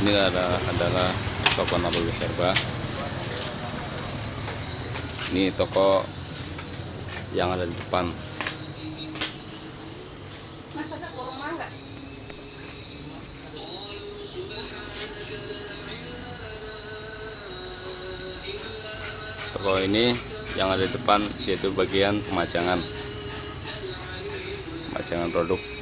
Ini adalah toko Nabawi Herbah. Ini toko yang ada di depan. Toko ini yang ada di depan yaitu bagian pemajangan produk.